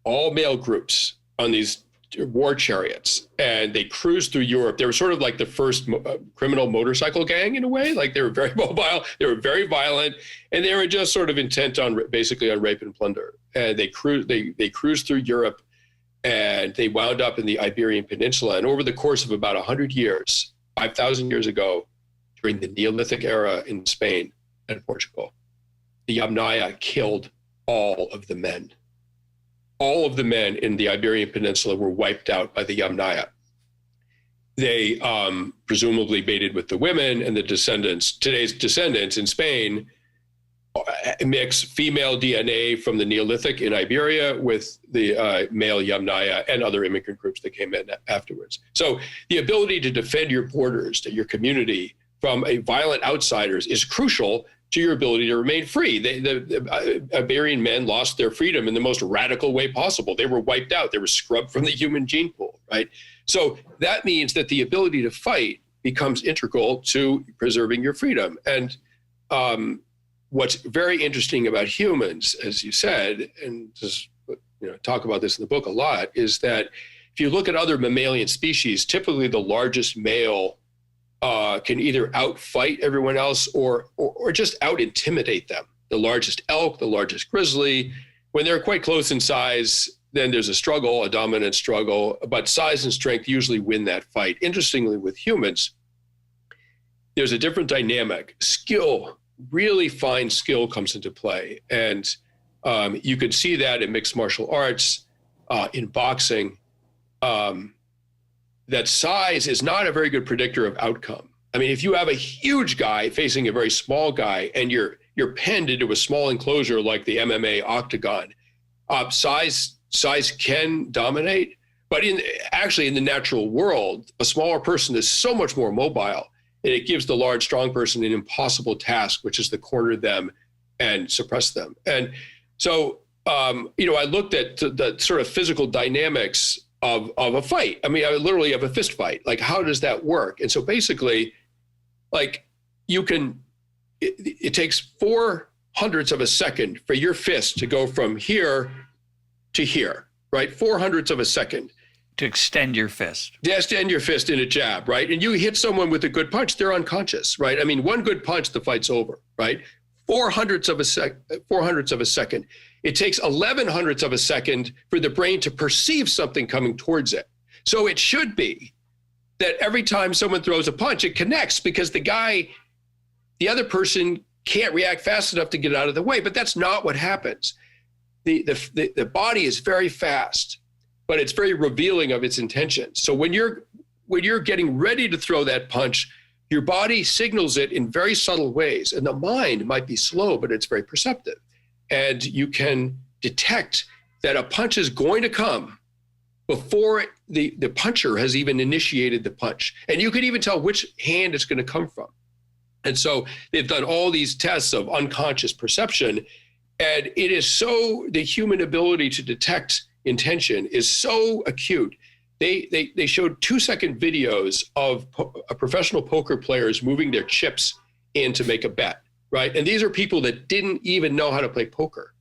all male groups on these war chariots, and they cruised through Europe. They were sort of like the first criminal motorcycle gang in a way. Like, they were very mobile, they were very violent, and they were just sort of intent on basically on rape and plunder. And they cruised through Europe, and they wound up in the Iberian Peninsula. And over the course of about 100 years, 5,000 years ago, during the Neolithic era in Spain and Portugal, the Yamnaya killed all of the men. All of the men in the Iberian Peninsula were wiped out by the Yamnaya. They presumably mated with the women, and the descendants, today's descendants in Spain, mix female DNA from the Neolithic in Iberia with the male Yamnaya and other immigrant groups that came in afterwards. So the ability to defend your borders, to your community from a violent outsiders is crucial to your ability to remain free. The Iberian men lost their freedom in the most radical way possible. They were wiped out. They were scrubbed from the human gene pool, right? So that means that the ability to fight becomes integral to preserving your freedom. And what's very interesting about humans, as you said, and just talk about this in the book a lot, is that if you look at other mammalian species, typically the largest male can either outfight everyone else or just out-intimidate them. The largest elk, the largest grizzly, when they're quite close in size, then there's a struggle, a dominant struggle, but size and strength usually win that fight. Interestingly, with humans, there's a different dynamic. Skill, really fine skill comes into play. And you could see that in mixed martial arts, in boxing, that size is not a very good predictor of outcome. I mean, if you have a huge guy facing a very small guy and you're pinned into a small enclosure like the MMA octagon, size can dominate. But actually in the natural world, a smaller person is so much more mobile, and it gives the large, strong person an impossible task, which is to corner them and suppress them. And so, I looked at the sort of physical dynamics of a fight. I mean, literally of a fist fight. Like, how does that work? And so basically, like, it takes 0.04 of a second for your fist to go from here to here. right? 400ths of a second. To extend your fist. To extend your fist in a jab, right? And you hit someone with a good punch, they're unconscious, right? I mean, one good punch, the fight's over, right? 400ths of a second. It takes 1100ths of a second for the brain to perceive something coming towards it. So it should be that every time someone throws a punch, it connects because the other person can't react fast enough to get out of the way. But that's not what happens. The body is very fast, but it's very revealing of its intention. So when you're getting ready to throw that punch, your body signals it in very subtle ways. And the mind might be slow, but it's very perceptive. And you can detect that a punch is going to come before the puncher has even initiated the punch. And you can even tell which hand it's going to come from. And so they've done all these tests of unconscious perception. And it is the human ability to detect intention is so acute. They showed 2-second videos of professional poker players moving their chips in to make a bet, right? And these are people that didn't even know how to play poker.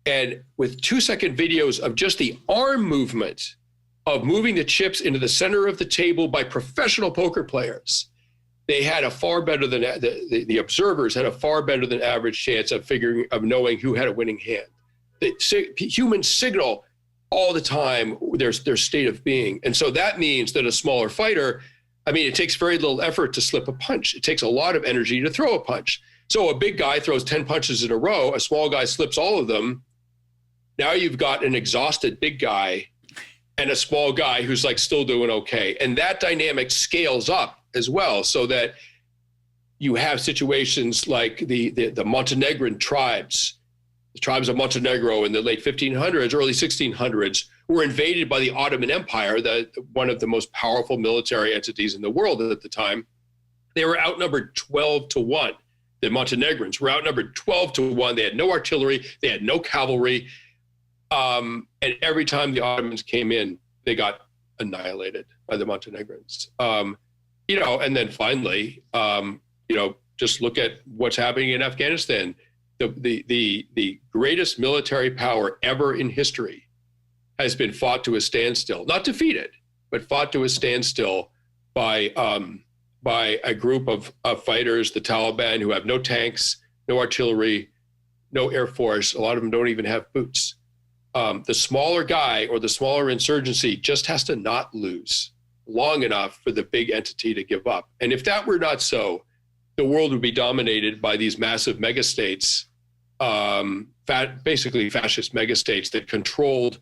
And with 2-second videos of just the arm movement of moving the chips into the center of the table by professional poker players, they had a far better than the observers had a far better than average chance of knowing who had a winning hand. Humans signal all the time their state of being. And so that means that a smaller fighter, I mean, it takes very little effort to slip a punch. It takes a lot of energy to throw a punch. So a big guy throws 10 punches in a row, a small guy slips all of them. Now you've got an exhausted big guy and a small guy who's like still doing okay. And that dynamic scales up as well, so that you have situations like the Montenegrin tribes. The tribes of Montenegro in the late 1500s, early 1600s, were invaded by the Ottoman Empire, one of the most powerful military entities in the world at the time. They were outnumbered 12-1. The Montenegrins were outnumbered 12-1. They had no artillery. They had no cavalry. And every time the Ottomans came in, they got annihilated by the Montenegrins. And then finally, just look at what's happening in Afghanistan. The greatest military power ever in history has been fought to a standstill, not defeated, but fought to a standstill by a group of fighters, the Taliban, who have no tanks, no artillery, no air force. A lot of them don't even have boots. The smaller guy or the smaller insurgency just has to not lose long enough for the big entity to give up. And if that were not so, the world would be dominated by these massive megastates, basically fascist megastates that controlled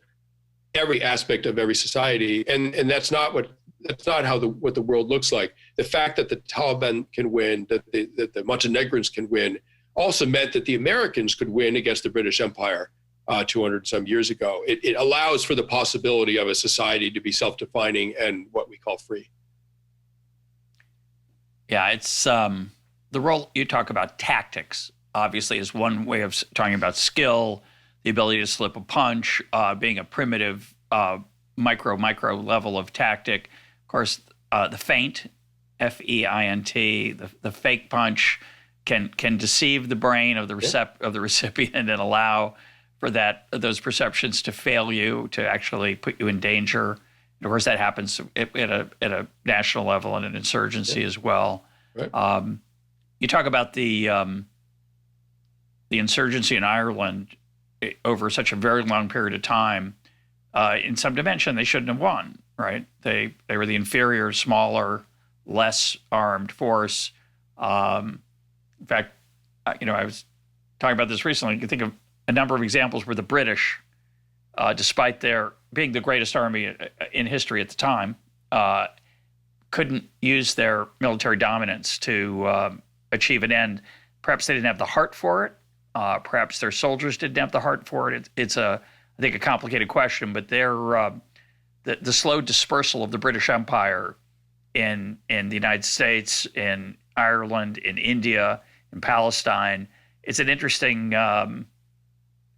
every aspect of every society. And that's not what the world looks like. The fact that the Taliban can win, that the Montenegrins can win, also meant that the Americans could win against the British Empire 200 some years ago. It allows for the possibility of a society to be self-defining and what we call free. Yeah, it's the role you talk about. Tactics obviously is one way of talking about skill, the ability to slip a punch, being a primitive micro level of tactic. Of course, the feint, F-E-I-N-T, the fake punch can deceive the brain of the recipient and allow for those perceptions to fail you, to actually put you in danger. And of course, that happens at a national level and an insurgency as well. Right. You talk about the insurgency in Ireland over such a very long period of time. In some dimension, they shouldn't have won, right? They were the inferior, smaller, less armed force. In fact, I was talking about this recently. You can think of a number of examples where the British, despite their being the greatest army in history at the time, couldn't use their military dominance to achieve an end. Perhaps they didn't have the heart for it. Perhaps their soldiers didn't have the heart for it. It's I think, a complicated question, but the slow dispersal of the British Empire in the United States, in Ireland, in India, in Palestine, it's an interesting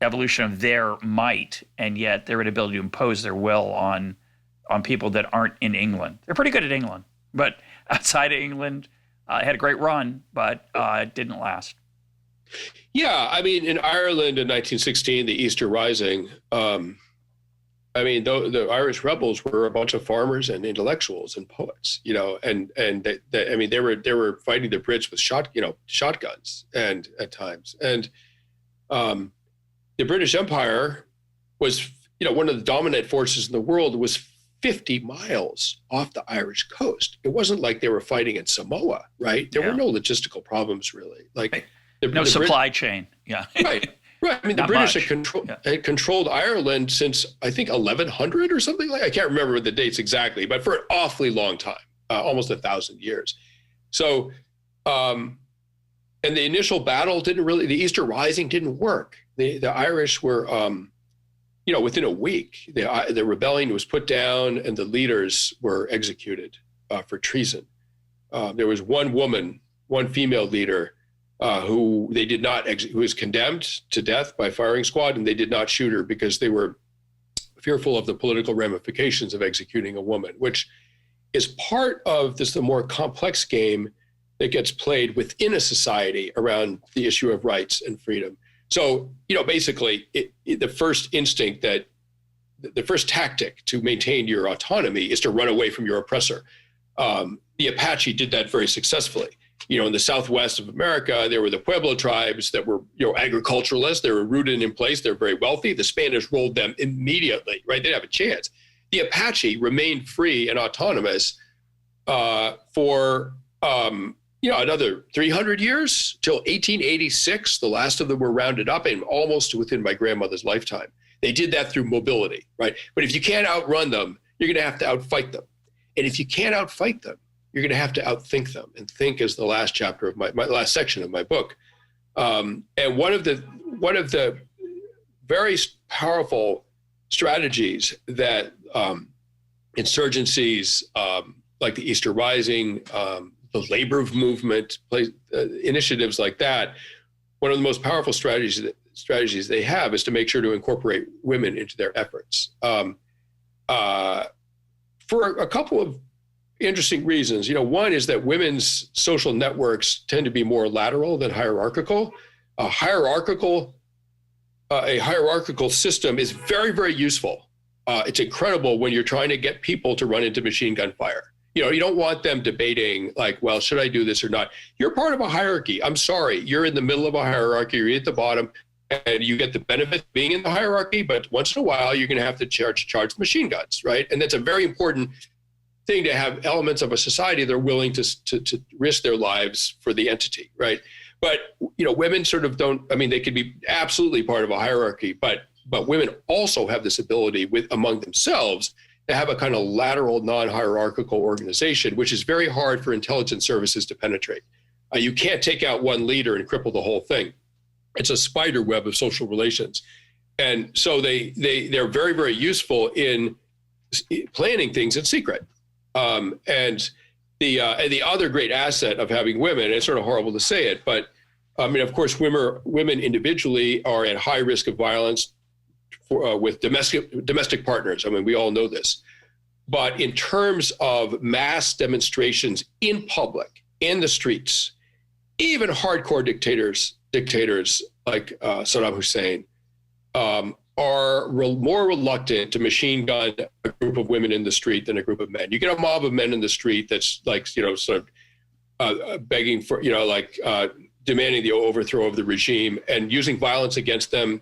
evolution of their might, and yet their inability to impose their will on people that aren't in England. They're pretty good at England, but outside of England, had a great run, but it didn't last. Yeah, I mean, in Ireland in 1916, the Easter Rising, I mean, the Irish rebels were a bunch of farmers and intellectuals and poets, and I mean, they were fighting the Brits with shotguns and at times. And the British Empire was, one of the dominant forces in the world, was 50 miles off the Irish coast. It wasn't like they were fighting in Samoa, right? There were no logistical problems really. Like no supply chain. Yeah. Right. Right. I mean, the British had controlled Ireland since, I think, 1100 or something I can't remember the dates exactly, but for an awfully long time, almost 1,000 years. So, and the initial battle the Easter Rising didn't work. The Irish were, within a week, the rebellion was put down and the leaders were executed for treason. There was one female leader who was condemned to death by firing squad, and they did not shoot her because they were fearful of the political ramifications of executing a woman, which is part of the more complex game that gets played within a society around the issue of rights and freedom. So, basically, the first tactic to maintain your autonomy is to run away from your oppressor. The Apache did that very successfully. In the Southwest of America, there were the Pueblo tribes that were, agriculturalists. They were rooted in place. They're very wealthy. The Spanish rolled them immediately, right? They didn't have a chance. The Apache remained free and autonomous for, another 300 years till 1886. The last of them were rounded up, and almost within my grandmother's lifetime. They did that through mobility, right? But if you can't outrun them, you're going to have to outfight them. And if you can't outfight them, you're going to have to outthink them. And think is the last chapter of my last section of my book. And one of the very powerful strategies that insurgencies like the Easter Rising, the labor movement, initiatives like that, one of the most powerful strategies they have is to make sure to incorporate women into their efforts. For a couple of interesting reasons. One is that women's social networks tend to be more lateral than hierarchical. A hierarchical system is very, very useful. It's incredible when you're trying to get people to run into machine gun fire. You don't want them debating like, well, should I do this or not? You're part of a hierarchy. I'm sorry. You're in the middle of a hierarchy. You're at the bottom and you get the benefit of being in the hierarchy, but once in a while, you're going to have to charge machine guns, right? And that's a very important thing to have elements of a society that are willing to risk their lives for the entity, right? But women sort of don't. I mean, they could be absolutely part of a hierarchy, but women also have this ability among themselves to have a kind of lateral, non-hierarchical organization, which is very hard for intelligence services to penetrate. You can't take out one leader and cripple the whole thing. It's a spider web of social relations, and so they're very, very useful in planning things in secret. And the other great asset of having women, and it's sort of horrible to say it, but I mean, of course, women individually are at high risk of violence with domestic partners. I mean, we all know this. But in terms of mass demonstrations in public, in the streets, even hardcore dictators like Saddam Hussein are more reluctant to machine gun a group of women in the street than a group of men. You get a mob of men in the street that's like, sort of begging for, demanding the overthrow of the regime, and using violence against them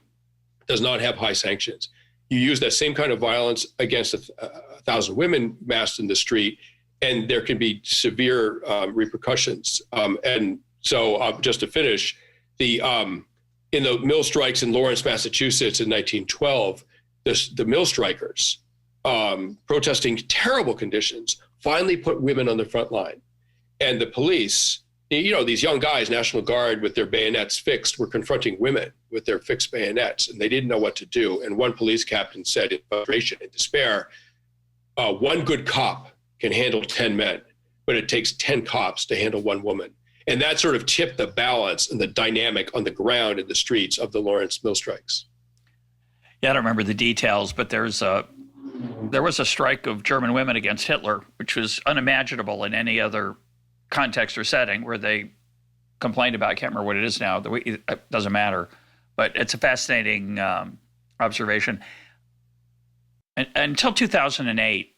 does not have high sanctions. You use that same kind of violence against a 1,000 women massed in the street, and there can be severe repercussions. And so just to finish, in the mill strikes in Lawrence, Massachusetts in 1912, the mill strikers protesting terrible conditions finally put women on the front line. And the police, these young guys, National Guard with their bayonets fixed, were confronting women with their fixed bayonets, and they didn't know what to do. And one police captain said in frustration and despair, one good cop can handle 10 men, but it takes 10 cops to handle one woman. And that sort of tipped the balance and the dynamic on the ground in the streets of the Lawrence mill strikes. Yeah, I don't remember the details, but there was a strike of German women against Hitler, which was unimaginable in any other context or setting, where they complained about, I can't remember what it is now, it doesn't matter, but it's a fascinating observation. until 2008,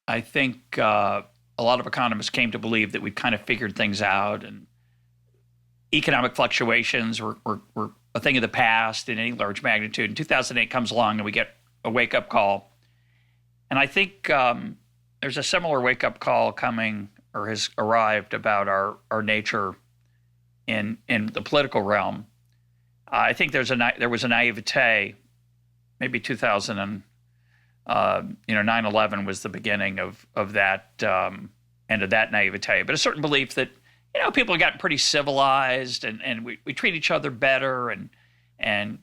I think a lot of economists came to believe that we've kind of figured things out, and economic fluctuations were a thing of the past in any large magnitude. And 2008 comes along and we get a wake-up call. And I think there's a similar wake-up call coming or has arrived about our nature in the political realm. I think there was a naivete, maybe 2000 and 9/11 was the beginning of that end of that naivete, but a certain belief that people have gotten pretty civilized and we treat each other better and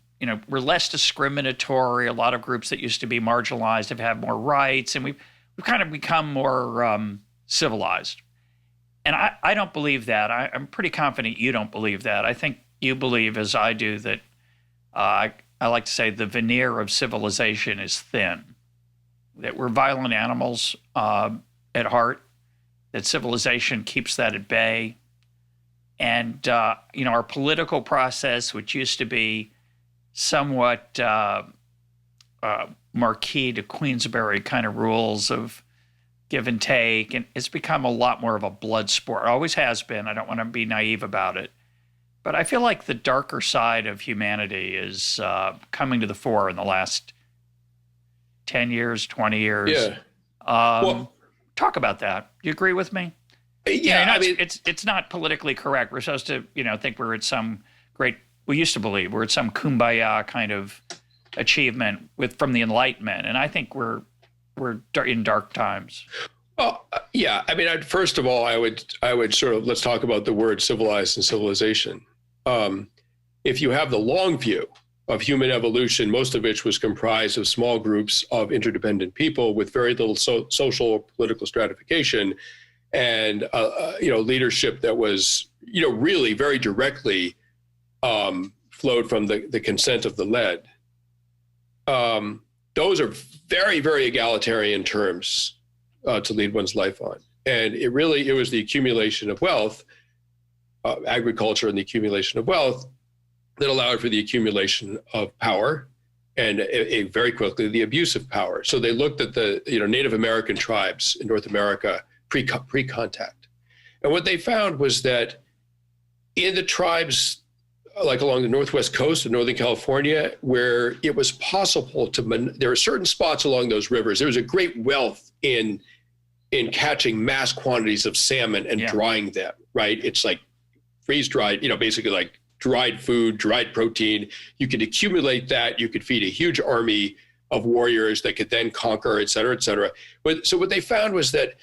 we're less discriminatory. A lot of groups that used to be marginalized have had more rights, and we've kind of become more civilized. And I don't believe that. I'm pretty confident you don't believe that. I think you believe, as I do, that I like to say the veneer of civilization is thin, that we're violent animals at heart, that civilization keeps that at bay. And, our political process, which used to be somewhat Marquis de Queensberry kind of rules of give and take, and it's become a lot more of a blood sport. It always has been. I don't want to be naive about it. But I feel like the darker side of humanity is coming to the fore in the last 10 years, 20 years. Yeah. Talk about that. Do you agree with me? Yeah, it's not politically correct. We're supposed to, think we're at some we used to believe we're at some kumbaya kind of achievement from the Enlightenment. And I think we're in dark times. Well, yeah. First of all, I would sort of, let's talk about the word civilized and civilization. If you have the long view of human evolution, most of which was comprised of small groups of interdependent people with very little social or political stratification, and leadership that was really very directly flowed from the consent of the led. Those are very, very egalitarian terms to lead one's life on, and it was the accumulation of wealth, agriculture, and the accumulation of wealth that allowed for the accumulation of power, and very quickly the abuse of power. So they looked at the Native American tribes in North America pre-contact. And what they found was that in the tribes, like along the Northwest coast of Northern California, where it was possible there are certain spots along those rivers, there was a great wealth in catching mass quantities of salmon and drying them, right? It's like freeze-dried, basically like dried food, dried protein. You could accumulate that. You could feed a huge army of warriors that could then conquer, et cetera, et cetera. So what they found was that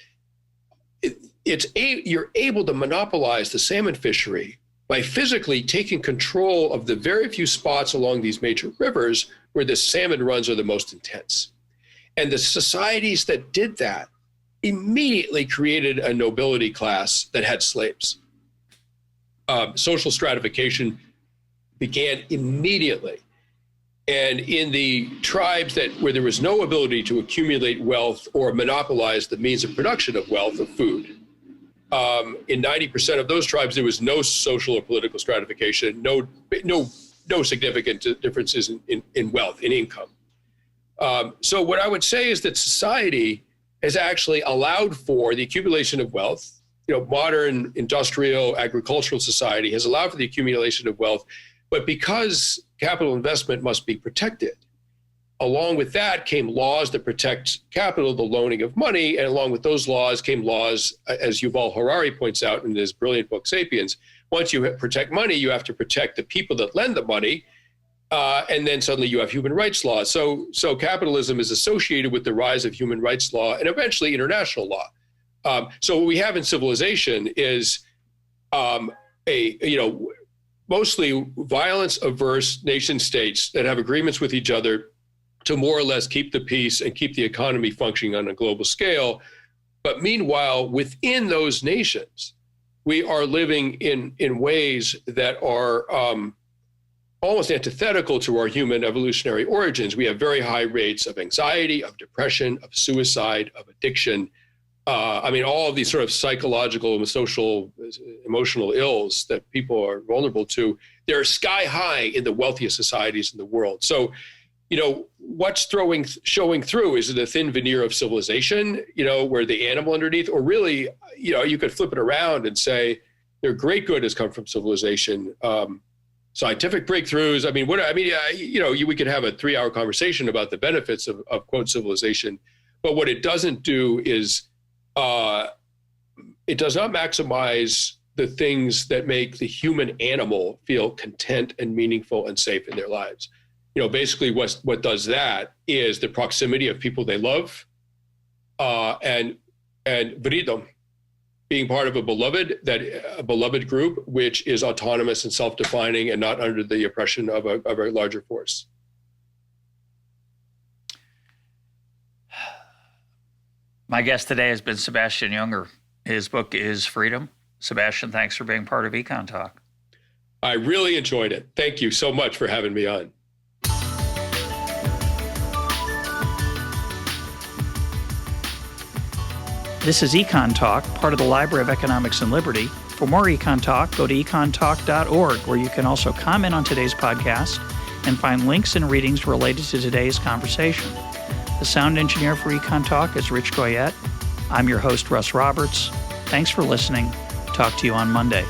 you're able to monopolize the salmon fishery by physically taking control of the very few spots along these major rivers where the salmon runs are the most intense. And the societies that did that immediately created a nobility class that had slaves. Social stratification began immediately. And in the tribes where there was no ability to accumulate wealth or monopolize the means of production of wealth, of food, in 90% of those tribes, there was no social or political stratification, no significant differences in wealth, in income. So what I would say is that society has actually allowed for the accumulation of wealth. Modern industrial agricultural society has allowed for the accumulation of wealth, but because capital investment must be protected, along with that came laws that protect capital, the loaning of money, and along with those laws came laws, as Yuval Harari points out in his brilliant book, Sapiens. Once you protect money, you have to protect the people that lend the money, and then suddenly you have human rights law. So capitalism is associated with the rise of human rights law and eventually international law. So what we have in civilization is mostly violence-averse nation states that have agreements with each other to more or less keep the peace and keep the economy functioning on a global scale. But meanwhile, within those nations, we are living in ways that are almost antithetical to our human evolutionary origins. We have very high rates of anxiety, of depression, of suicide, of addiction. All of these sort of psychological and social, emotional ills that people are vulnerable to, they're sky high in the wealthiest societies in the world. So what's showing through? Is it a thin veneer of civilization, where the animal underneath, or really, you could flip it around and say their great good has come from civilization. Scientific breakthroughs. We could have a 3-hour conversation about the benefits of quote civilization, but what it doesn't do is it does not maximize the things that make the human animal feel content and meaningful and safe in their lives. Basically what does that is the proximity of people they love, and vridom, being part of a beloved group, which is autonomous and self-defining and not under the oppression of a larger force. My guest today has been Sebastian Junger. His book is Freedom. Sebastian, thanks for being part of EconTalk. I really enjoyed it. Thank you so much for having me on. This is EconTalk, part of the Library of Economics and Liberty. For more EconTalk, go to econtalk.org, where you can also comment on today's podcast and find links and readings related to today's conversation. The sound engineer for EconTalk is Rich Goyette. I'm your host, Russ Roberts. Thanks for listening. Talk to you on Monday.